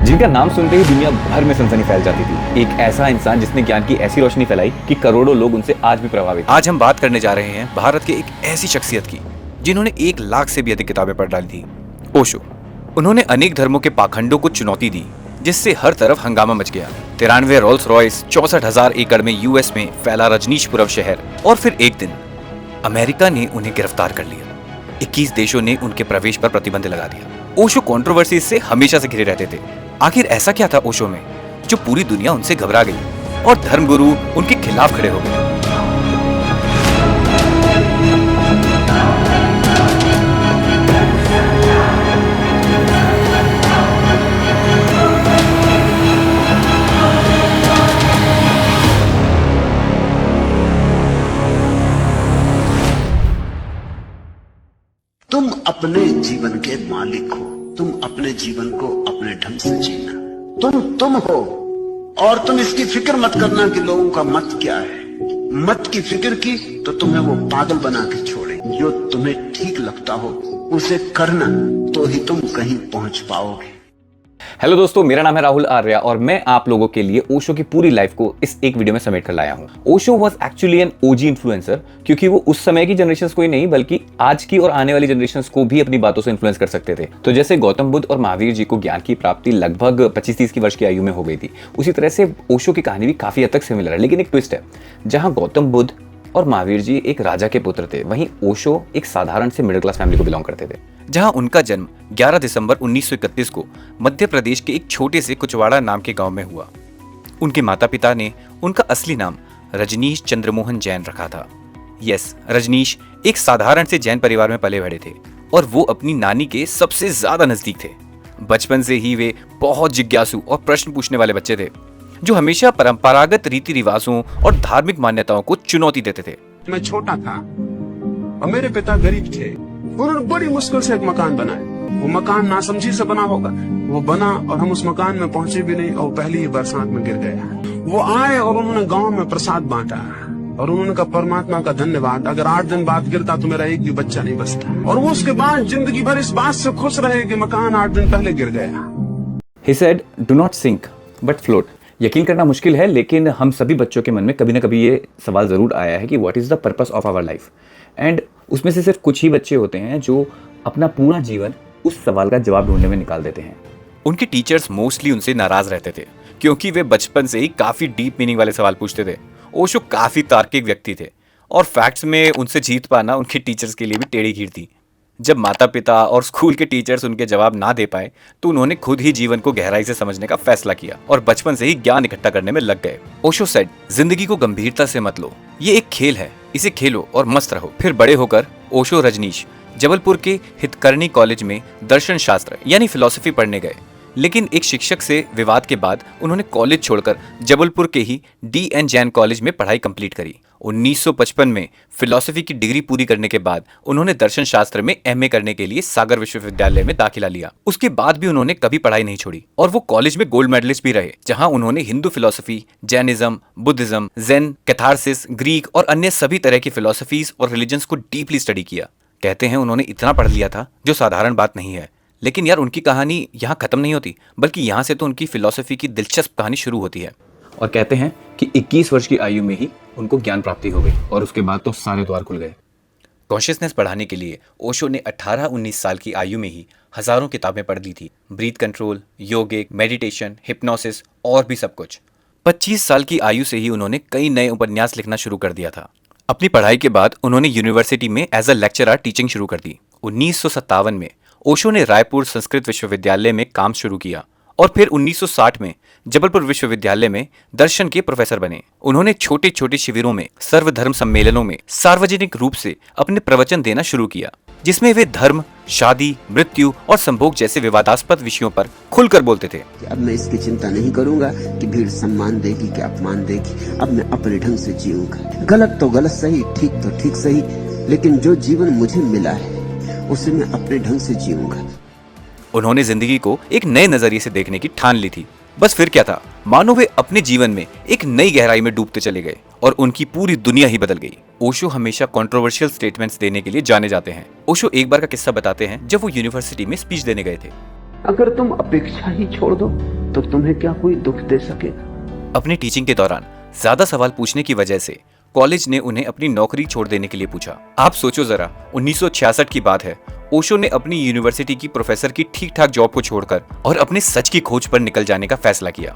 जिनका नाम सुनते ही दुनिया भर में सनसनी फैल जाती थी। एक ऐसा इंसान जिसने ज्ञान की ऐसी रोशनी फैलाई कि करोड़ों लोग उनसे आज भी प्रभावित। आज हम बात करने जा रहे हैं भारत के एक ऐसी शख्सियत की जिन्होंने 1 लाख से भी अधिक किताबें पढ़ डाली थी, ओशो। उन्होंने अनेक धर्मों के पाखंडों को चुनौती दी, जिससे हर तरफ हंगामा मच गया। 93 रोल्स रॉयस, 64,000 एकड़ में यूएस में फैला रजनीशपुरम शहर, और फिर एक दिन अमेरिका ने उन्हें गिरफ्तार कर लिया। 21 देशों ने उनके प्रवेश पर प्रतिबंध लगा दिया। ओशो कंट्रोवर्सी से हमेशा से घिरे रहते थे। आखिर ऐसा क्या था ओशो में जो पूरी दुनिया उनसे घबरा गई और धर्मगुरु उनके खिलाफ खड़े हो गए? तुम अपने जीवन के मालिक हो। तुम अपने जीवन को अपने ढंग से जीना। तुम हो, और तुम इसकी फिक्र मत करना कि लोगों का मत क्या है। मत की फिक्र की तो तुम्हें वो पागल बना के छोड़े। जो तुम्हें ठीक लगता हो उसे करना, तो ही तुम कहीं पहुंच पाओगे। हेलो दोस्तों, मेरा नाम है राहुल आर्या और मैं आप लोगों के लिए ओशो की पूरी लाइफ को इस एक वीडियो में समेट कर लाया हूं। Osho was actually an OG influencer, क्योंकि वो उस समय की जनरेशंस को ही नहीं बल्कि आज की और आने वाली जनरेशंस को भी अपनी बातों से इन्फ्लुएंस कर सकते थे। तो जैसे गौतम बुद्ध और महावीर जी को ज्ञान की प्राप्ति लगभग 25-30 की वर्ष की आयु में हो गई थी, उसी तरह से ओशो की कहानी भी काफी हद तक सिमिलर है। लेकिन एक ट्विस्ट है, जहां गौतम बुद्ध और महावीर जी एक राजा के पुत्र थे, वहीं ओशो एक साधारण से मिडिल क्लास फैमिली को बिलोंग करते थे। जहां उनका जन्म 11 दिसंबर 1931 को मध्य प्रदेश के एक छोटे से कुचवाड़ा नाम के गांव में हुआ। उनके माता पिता ने उनका असली नाम रजनीश चंद्रमोहन जैन रखा था। यस, रजनीश एक साधारण से जैन परिवार में पले बढ़े थे और वो अपनी नानी के सबसे ज्यादा नजदीक थे। बचपन से ही वे बहुत जिज्ञासु और प्रश्न पूछने वाले बच्चे थे, जो हमेशा परंपरागत रीति रिवाजों और धार्मिक मान्यताओं को चुनौती देते थे। मैं छोटा था और मेरे पिता गरीब थे। उन्होंने बड़ी मुश्किल से एक मकान बनाया। वो मकान नासमझी से बना होगा, वो बना और हम उस मकान में पहुंचे भी नहीं और पहली ही बरसात में गिर गया। वो आए और उन्होंने गांव में प्रसाद बांटा और उन्होंने कहा, परमात्मा का धन्यवाद, अगर 8 दिन बाद गिरता तो मेरा एक भी बच्चा नहीं बचता। और वो उसके बाद जिंदगी भर इस बात से खुश रहे कि मकान 8 दिन पहले गिर गया। He said, "Do not sink, but float." यकीन करना मुश्किल है, लेकिन हम सभी बच्चों के मन में कभी ना कभी ये सवाल ज़रूर आया है कि what is the purpose of our life. And उसमें से सिर्फ कुछ ही बच्चे होते हैं जो अपना पूरा जीवन उस सवाल का जवाब ढूंढने में निकाल देते हैं। उनके टीचर्स मोस्टली उनसे नाराज रहते थे, क्योंकि वे बचपन से ही काफी डीप मीनिंग वाले सवाल पूछते थे। ओशो काफी तार्किक व्यक्ति थे और फैक्ट्स में उनसे जीत पाना उनके टीचर्स के लिए भी टेढ़ी खीर थी। जब माता पिता और स्कूल के टीचर्स उनके जवाब ना दे पाए तो उन्होंने खुद ही जीवन को गहराई से समझने का फैसला किया और बचपन से ही ज्ञान इकट्ठा करने में लग गए। ओशो सेड, जिंदगी को गंभीरता से मत लो, ये एक खेल है, इसे खेलो और मस्त रहो। फिर बड़े होकर ओशो रजनीश जबलपुर के हितकर्णी कॉलेज में दर्शन शास्त्र यानी फिलॉसफी पढ़ने गए, लेकिन एक शिक्षक से विवाद के बाद उन्होंने कॉलेज छोड़कर जबलपुर के ही D.N. जैन कॉलेज में पढ़ाई कंप्लीट करी। 1955 में फिलॉसफी की डिग्री पूरी करने के बाद उन्होंने दर्शन शास्त्र में MA करने के लिए सागर विश्वविद्यालय में दाखिला लिया। उसके बाद भी उन्होंने कभी पढ़ाई नहीं छोड़ी और वो कॉलेज में गोल्ड मेडलिस्ट भी रहे, जहां उन्होंने Hindu philosophy, Jainism, Buddhism, Zen, catharsis, Greek और अन्य सभी तरह की फिलॉसफीज और रिलीजन्स को डीपली स्टडी किया। कहते हैं उन्होंने इतना पढ़ लिया था जो साधारण बात नहीं है। लेकिन यार, उनकी कहानी यहाँ खत्म नहीं होती, बल्कि यहाँ से तो उनकी फिलॉसफी की दिलचस्प कहानी शुरू होती है। और कहते हैं कि 21 वर्ष की आयु में ही उनको ज्ञान प्राप्ति हो गई और उसके बाद तो सारे द्वार खुल गए। कॉन्शियसनेस बढ़ाने के लिए ओशो ने 18-19 साल की आयु में ही हजारों किताबें पढ़ ली थी। ब्रीथ कंट्रोल, योगिक, मेडिटेशन, हिप्नोसिस और भी सब कुछ। 25 साल की आयु से ही उन्होंने कई नए उपन्यास लिखना शुरू कर दिया था। अपनी पढ़ाई के बाद उन्होंने यूनिवर्सिटी में एज अ लेक्चरर टीचिंग शुरू कर दी। 1957 में ओशो ने रायपुर संस्कृत विश्वविद्यालय में काम शुरू किया और फिर 1960 में जबलपुर विश्वविद्यालय में दर्शन के प्रोफेसर बने। उन्होंने छोटे छोटे शिविरों में, सर्वधर्म सम्मेलनों में सार्वजनिक रूप से अपने प्रवचन देना शुरू किया, जिसमें वे धर्म, शादी, मृत्यु और संभोग जैसे विवादास्पद विषयों पर खुलकर बोलते थे। अब मैं इसकी चिंता नहीं करूंगा कि भीड़ सम्मान देगी कि अपमान देगी। अब मैं अपने ढंग से जीऊंगा। गलत तो गलत सही, ठीक तो ठीक सही, लेकिन जो जीवन मुझे मिला है उसे मैं अपने ढंग से जीऊंगा। उन्होंने जिंदगी को एक नए नजरिए से देखने की ठान ली थी। बस फिर क्या था, मानो वे अपने जीवन में एक नई गहराई में डूबते चले गए और उनकी पूरी दुनिया ही बदल गई। ओशो हमेशा कंट्रोवर्शियल स्टेटमेंट्स देने के लिए जाने जाते हैं। ओशो एक बार का किस्सा बताते हैं जब वो यूनिवर्सिटी में स्पीच देने गए थे। अगर तुम अपेक्षा ही छोड़ दो तो तुम्हें क्या कोई दुख दे सकेगा? अपनी टीचिंग के दौरान ज्यादा सवाल पूछने की वजह से कॉलेज ने उन्हें अपनी नौकरी छोड़ देने के लिए पूछा। आप सोचो जरा, 1966 की बात है। ओशो ने अपनी यूनिवर्सिटी की प्रोफेसर की ठीक ठाक जॉब को छोड़कर और अपने सच की खोज पर निकल जाने का फैसला किया।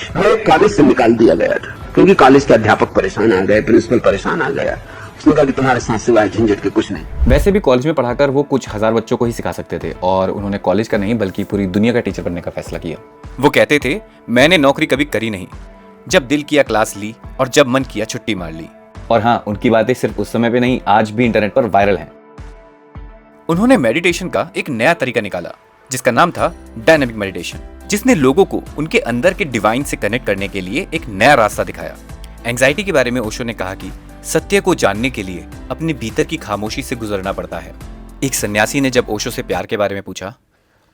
हमें कॉलेज से निकाल दिया गया था क्योंकि कॉलेज के अध्यापक परेशान आ गए, प्रिंसिपल परेशान आ गया। उसने कहा कि तुम्हारे साथ सिवाय झंझट के कुछ नहीं। वैसे भी कॉलेज में पढ़ाकर वो कुछ हजार बच्चों को ही सिखा सकते थे और उन्होंने कॉलेज का नहीं बल्कि पूरी दुनिया का टीचर बनने का फैसला किया। वो कहते थे, मैंने नौकरी कभी करी नहीं, जब दिल किया क्लास ली और जब मन किया छुट्टी मार ली। और हाँ, उनकी बातें सिर्फ उस समय पे नहीं, आज भी इंटरनेट पर वायरल हैं। उन्होंने मेडिटेशन का एक नया तरीका निकाला जिसका नाम था डायनामिक मेडिटेशन, जिसने लोगों को उनके अंदर के डिवाइन से कनेक्ट करने के लिए एक नया रास्ता दिखाया। एंजाइटी के बारे में ओशो ने कहा कि सत्य को जानने के लिए अपने भीतर की खामोशी से गुजरना पड़ता है। एक सन्यासी ने जब ओशो से प्यार के बारे में पूछा,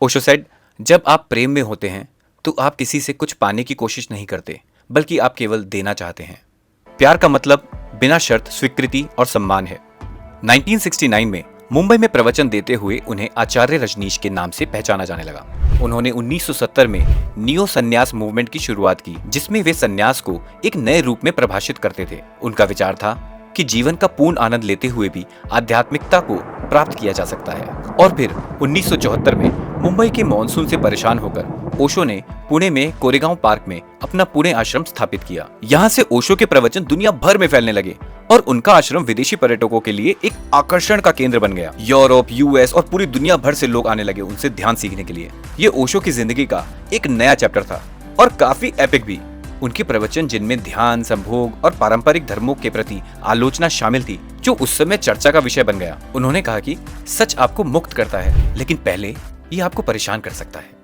ओशो सेड, जब आप प्रेम में होते हैं तो आप किसी से कुछ पाने की कोशिश नहीं करते, बल्कि आप केवल देना चाहते हैं। प्यार का मतलब बिना शर्त स्वीकृति और सम्मान है। 1969 में मुंबई में प्रवचन देते हुए उन्हें आचार्य रजनीश के नाम से पहचाना जाने लगा। उन्होंने 1970 में नियो संन्यास मूवमेंट की शुरुआत की, जिसमें वे संन्यास को एक नए रूप में परिभाषित करते थे। उनका विचार था कि जीवन का पूर्ण आनंद लेते हुए भी आध्यात्मिकता को प्राप्त किया जा सकता है। और फिर 1974 में मुंबई के मॉनसून से परेशान होकर ओशो ने पुणे में कोरेगांव पार्क में अपना पुणे आश्रम स्थापित किया। यहाँ से ओशो के प्रवचन दुनिया भर में फैलने लगे और उनका आश्रम विदेशी पर्यटकों के लिए एक आकर्षण का केंद्र बन गया। यूरोप, यूएस और पूरी दुनिया भर से लोग आने लगे उनसे ध्यान सीखने के लिए। ये ओशो की जिंदगी का एक नया चैप्टर था और काफी एपिक भी। उनके प्रवचन, जिनमें ध्यान, संभोग और पारंपरिक धर्मों के प्रति आलोचना शामिल थी, जो उस समय चर्चा का विषय बन गया। उन्होंने कहा कि सच आपको मुक्त करता है, लेकिन पहले ये आपको परेशान कर सकता है।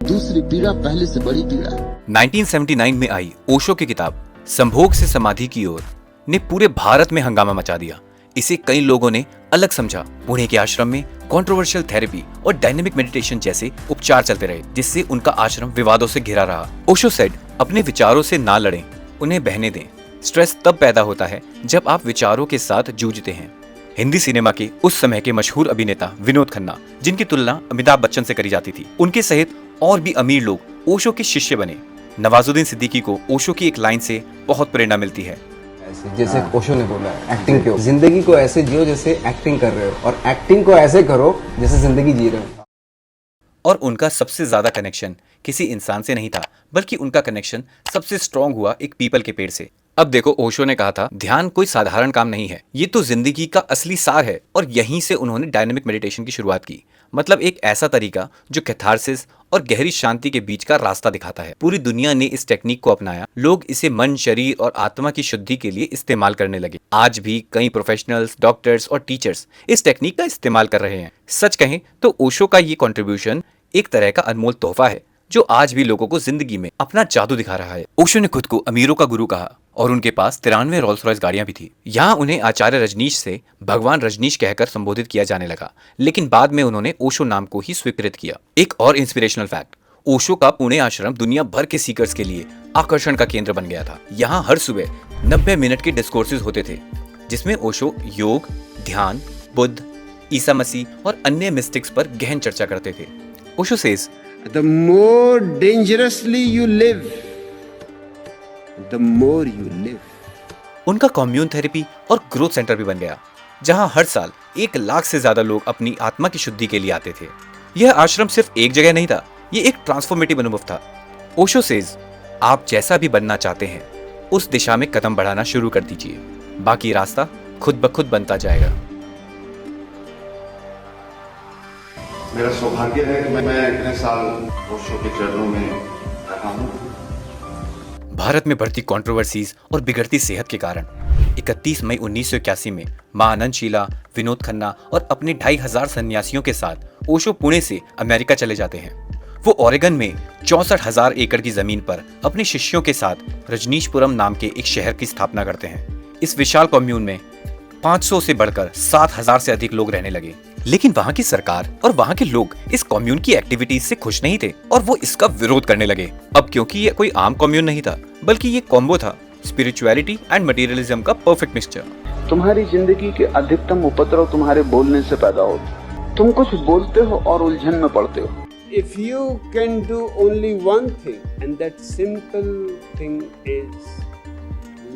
दूसरी पीड़ा पहले से बड़ी पीड़ा है। 1979 में आई ओशो की किताब संभोग से समाधि की ओर ने पूरे भारत में हंगामा मचा दिया। इसे कई लोगों ने अलग समझा। पुणे के आश्रम में कंट्रोवर्शियल थेरेपी और डायनेमिक मेडिटेशन जैसे उपचार चलते रहे, जिससे उनका आश्रम विवादों से घिरा रहा। ओशो सेड, अपने विचारों से ना लड़ें, उन्हें बहने दें। स्ट्रेस तब पैदा होता है जब आप विचारों के साथ जूझते हैं। हिंदी सिनेमा के उस समय के मशहूर अभिनेता विनोद खन्ना, जिनकी तुलना अमिताभ बच्चन से करी जाती थी, उनके सहित और भी अमीर लोग ओशो के शिष्य बने। नवाजुद्दीन सिद्दीकी को ओशो की एक लाइन से बहुत प्रेरणा मिलती है। जैसे ओशो ने बोला, एक्टिंग क्यों, जिंदगी को ऐसे जियो जैसे एक्टिंग कर रहे हो, और एक्टिंग को ऐसे करो जैसे जिंदगी जी रहे हो। और उनका सबसे ज्यादा कनेक्शन किसी इंसान से नहीं था, बल्कि उनका कनेक्शन सबसे स्ट्रांग हुआ एक पीपल के पेड़ से। अब देखो, ओशो ने कहा था, ध्यान कोई साधारण काम नहीं है, ये तो जिंदगी का असली सार है। और यहीं से उन्होंने डायनेमिक मेडिटेशन की शुरुआत की, मतलब एक ऐसा तरीका जो कैथारसिस और गहरी शांति के बीच का रास्ता दिखाता है। पूरी दुनिया ने इस टेक्निक को अपनाया। लोग इसे मन, शरीर और आत्मा की शुद्धि के लिए इस्तेमाल करने लगे। आज भी कई प्रोफेशनल्स, डॉक्टर्स और टीचर्स इस टेक्निक का इस्तेमाल कर रहे हैं। सच कहें तो ओशो का ये कंट्रीब्यूशन एक तरह का अनमोल तोहफा है, जो आज भी लोगों को जिंदगी में अपना जादू दिखा रहा है। ओशो ने खुद को अमीरों का गुरु कहा और उनके पास 93 रोल्स रॉयस गाड़ियां भी थी। यहाँ उन्हें आचार्य रजनीश से भगवान रजनीश कहकर संबोधित किया जाने लगा, लेकिन बाद में उन्होंने ओशो नाम को ही स्वीकृत किया। एक और इंस्पिरेशनल फैक्ट, ओशो का पुणे आश्रम दुनिया भर के सीकर्स के लिए आकर्षण का केंद्र बन गया था। यहाँ हर सुबह 90 मिनट के डिस्कोर्सेज होते थे, जिसमें ओशो योग, ध्यान, बुद्ध, ईसा मसीह और अन्य मिस्टिक्स पर गहन चर्चा करते थे। Osho says, The more dangerously you live, the more you live. उनका कम्यून थेरेपी और ग्रोथ सेंटर भी बन गया, जहां हर साल 1 लाख से ज्यादा लोग अपनी आत्मा की शुद्धि के लिए आते थे। यह आश्रम सिर्फ एक जगह नहीं था, ये एक ट्रांसफॉर्मेटिव अनुभव था। ओशो सेज, आप जैसा भी बनना चाहते हैं, उस दिशा में कदम बढ़ाना शुरू कर दीजिए, बाकी रास्ता खुद ब खुद बनता जाएगा। मेरा सौभाग्य है कि मैं इतने साल ओशो के चरणों में रहा हूँ। भारत में बढ़ती कंट्रोवर्सीज और बिगड़ती सेहत के कारण 31 मई 1981 में मां आनंदशीला, विनोद खन्ना और अपने 2500 सन्यासियों के साथ ओशो पुणे से अमेरिका चले जाते हैं। वो ओरेगन में 64,000 एकड़ की जमीन पर अपने शिष्यों के साथ रजनीशपुरम नाम के एक शहर की स्थापना करते हैं। इस विशाल कम्यून में 500 से बढ़कर 7,000 से अधिक लोग रहने लगे। लेकिन वहां की सरकार और वहां के लोग इस कम्यून की एक्टिविटीज से खुश नहीं थे और वो इसका विरोध करने लगे। अब क्योंकि ये कोई आम कम्यून नहीं था, बल्कि ये कॉम्बो था, स्पिरिचुअलिटी एंड मटेरियलिज्म का परफेक्ट मिक्सचर। तुम्हारी जिंदगी के अधिकतम उपद्रव तुम्हारे बोलने से पैदा होते। तुम कुछ बोलते हो और उलझन में पड़ते हो। If you can do only one thing, and that simple thing is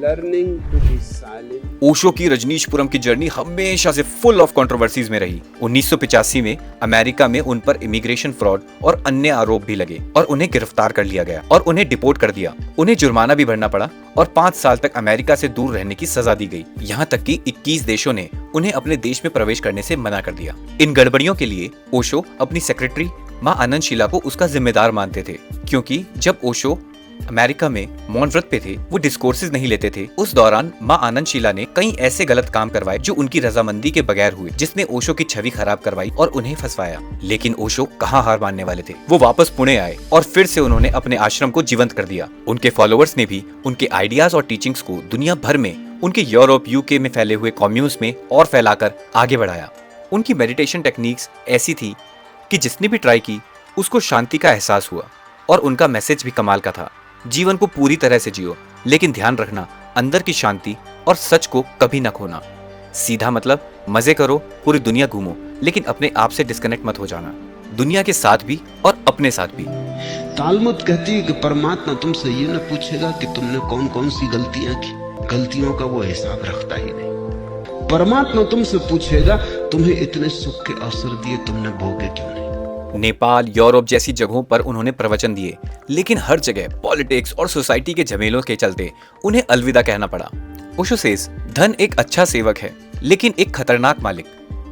learning to be silent. Osho की रजनीशपुरम की जर्नी हमेशा से फुल ऑफ कंट्रोवर्सीज में रही। 1985 में अमेरिका में उन पर इमिग्रेशन फ्रॉड और अन्य आरोप भी लगे और उन्हें गिरफ्तार कर लिया गया और उन्हें डिपोर्ट कर दिया। उन्हें जुर्माना भी भरना पड़ा और 5 साल तक अमेरिका से दूर रहने की सजा दी गई। यहाँ तक कि 21 देशों ने उन्हें अपने देश में प्रवेश करने से मना कर दिया। इन गड़बड़ियों के लिए ओशो अपनी सेक्रेटरी माँ आनंद शीला को उसका जिम्मेदार मानते थे, क्योंकि जब ओशो अमेरिका में मौन व्रत पे थे, वो डिस्कोर्सेज नहीं लेते थे। उस दौरान माँ आनंद शीला ने कई ऐसे गलत काम करवाए जो उनकी रजामंदी के बगैर हुए, जिसने ओशो की छवि खराब करवाई और उन्हें फंसवाया। लेकिन ओशो कहाँ हार मानने वाले थे। वो वापस पुणे आए और फिर से उन्होंने अपने आश्रम को जीवंत कर दिया। उनके फॉलोअर्स ने भी उनके आइडियाज और टीचिंग्स को दुनिया भर में, उनके यूरोप यूके में फैले हुए कम्यून्स में और फैलाकर आगे बढ़ाया। उनकी मेडिटेशन टेक्निक्स ऐसी थी कि जिसने भी ट्राई की उसको शांति का एहसास हुआ और उनका मैसेज भी कमाल का था। जीवन को पूरी तरह से जियो, लेकिन ध्यान रखना अंदर की शांति और सच को कभी न खोना। सीधा मतलब मजे करो, पूरी दुनिया घूमो, लेकिन अपने आप से डिस्कनेक्ट मत हो जाना, दुनिया के साथ भी और अपने साथ भी। तालमुद कहती है कि परमात्मा तुमसे ये न पूछेगा कि तुमने कौन कौन सी गलतियां की, गलतियों का वो हिसाब रखता ही नहीं। परमात्मा तुमसे पूछेगा तुम्हें इतने सुख के अवसर दिए, तुमने भोगे क्यों नहीं। नेपाल, यूरोप जैसी जगहों पर उन्होंने प्रवचन दिए, लेकिन हर जगह पॉलिटिक्स और सोसाइटी के झमेलों के चलते उन्हें अलविदा कहना पड़ा। ओशो सेज, धन एक अच्छा सेवक है, लेकिन एक खतरनाक मालिक।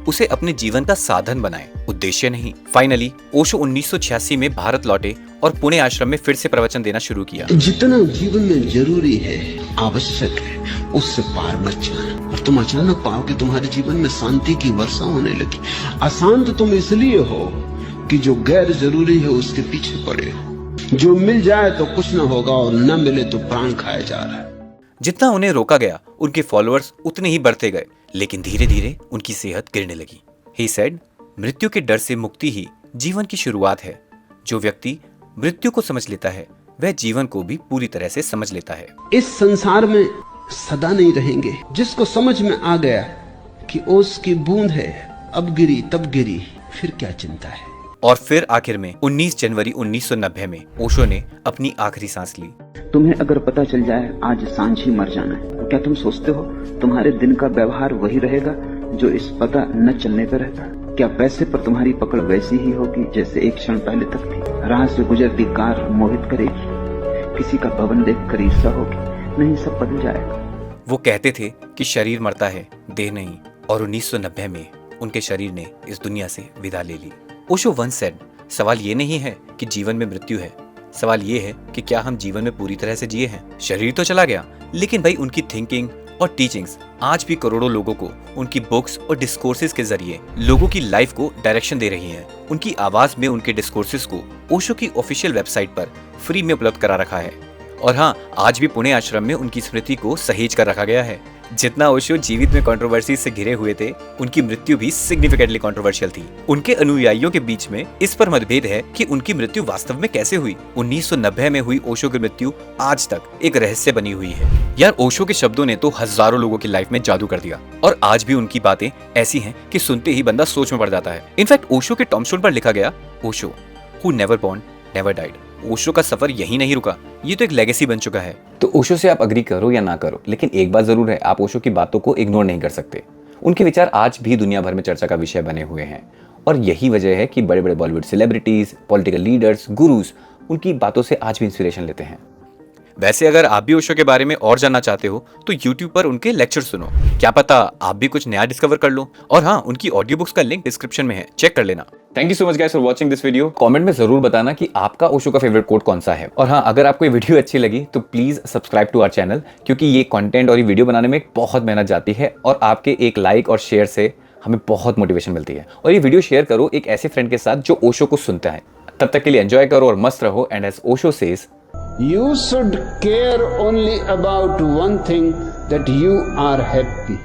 उसे अपने जीवन का साधन बनाए, उद्देश्य नहीं। फाइनली ओशो 1986 में भारत लौटे और पुणे आश्रम में फिर से प्रवचन देना शुरू किया। जितना जीवन में जरूरी है, आवश्यक है, उससे पार मत जाना और तुम अचानक पाओगे तुम्हारे जीवन में शांति की वर्षा होने लगी। अशांत तुम इसलिए हो कि जो गैर जरूरी है उसके पीछे पड़े हो। जो मिल जाए तो कुछ न होगा और न मिले तो प्राण खाया जा रहा है। जितना उन्हें रोका गया, उनके फॉलोअर्स उतने ही बढ़ते गए, लेकिन धीरे धीरे उनकी सेहत गिरने लगी। ही सेड, मृत्यु के डर से मुक्ति ही जीवन की शुरुआत है। जो व्यक्ति मृत्यु को समझ लेता है, वह जीवन को भी पूरी तरह से समझ लेता है। इस संसार में सदा नहीं रहेंगे। जिसको समझ में आ गया कि ओस की बूंद है, अब गिरी तब गिरी, फिर क्या चिंता है। और फिर आखिर में 19 जनवरी 1990 में ओशो ने अपनी आखिरी सांस ली। तुम्हें अगर पता चल जाए आज सांझ ही मर जाना है, तो क्या तुम सोचते हो तुम्हारे दिन का व्यवहार वही रहेगा जो इस पता न चलने पर रहता? क्या पैसे पर तुम्हारी पकड़ वैसी ही होगी जैसे एक क्षण पहले तक थी? राह से गुजरती कार मोहित करेगी, किसी का भवन देखकर ईर्ष्या होगी? नहीं, सब बदल जाएगा। वो कहते थे कि शरीर मरता है, देह नहीं, और 1990 में उनके शरीर ने इस दुनिया से विदा ले ली। ओशो वंस सेड, सवाल ये नहीं है कि जीवन में मृत्यु है, सवाल ये है कि क्या हम जीवन में पूरी तरह से जिए हैं। शरीर तो चला गया, लेकिन भाई उनकी थिंकिंग और टीचिंग्स आज भी करोड़ों लोगों को उनकी बुक्स और डिस्कोर्सेज के जरिए लोगों की लाइफ को डायरेक्शन दे रही हैं। उनकी आवाज में उनके डिस्कोर्सेज को ओशो की ऑफिशियल वेबसाइट पर फ्री में उपलब्ध करा रखा है। और हाँ, आज भी पुणे आश्रम में उनकी स्मृति को सहेज कर रखा गया है। जितना ओशो जीवित में कंट्रोवर्सी से घिरे हुए थे, उनकी मृत्यु भी सिग्निफिकेंटली कंट्रोवर्शियल थी। उनके अनुयायियों के बीच में इस पर मतभेद है कि उनकी मृत्यु वास्तव में कैसे हुई। 1990 में हुई ओशो की मृत्यु आज तक एक रहस्य बनी हुई है। यार, ओशो के शब्दों ने तो हजारों लोगों की लाइफ में जादू कर दिया और आज भी उनकी बातें ऐसी हैं कि सुनते ही बंदा सोच में पड़ जाता है। इनफैक्ट ओशो के टॉम्बस्टोन पर लिखा गया, Osho who never born never died. Osho का सफर यहीं नहीं रुका, ये तो एक लेगेसी बन चुका है। तो ओशो से आप अग्री करो या ना करो, लेकिन एक बात जरूर है, आप ओशो की बातों को इग्नोर नहीं कर सकते। उनके विचार आज भी दुनिया भर में चर्चा का विषय बने हुए हैं और यही वजह है कि बड़े बड़े Bollywood celebrities, political leaders, gurus उनकी बातों से आज भी इंस्पिरेशन लेते हैं। वैसे अगर आप भी ओशो के बारे में और जानना चाहते हो तो YouTube पर उनके लेक्चर सुनो, क्या पता आप भी कुछ नया डिस्कवर कर लो। और हाँ, उनकी ऑडियो बुक्स का लिंक डिस्क्रिप्शन में है, चेक कर लेना। Thank you so much guys for watching this video. Comment में जरूर बताना कि आपका ओशो का फेवरेट कोट कौन सा है। और हाँ, अगर आपको ये वीडियो अच्छी लगी तो please subscribe to our channel, क्योंकि ये कंटेंट और ये वीडियो बनाने में बहुत मेहनत जाती है और आपके एक लाइक और शेयर से हमें बहुत मोटिवेशन मिलती है। और ये वीडियो शेयर करो एक ऐसे फ्रेंड के साथ जो ओशो को सुनता है। तब तक के लिए एंजॉय करो और मस्त रहो। And as Osho says, You should care only about one thing, that you are happy.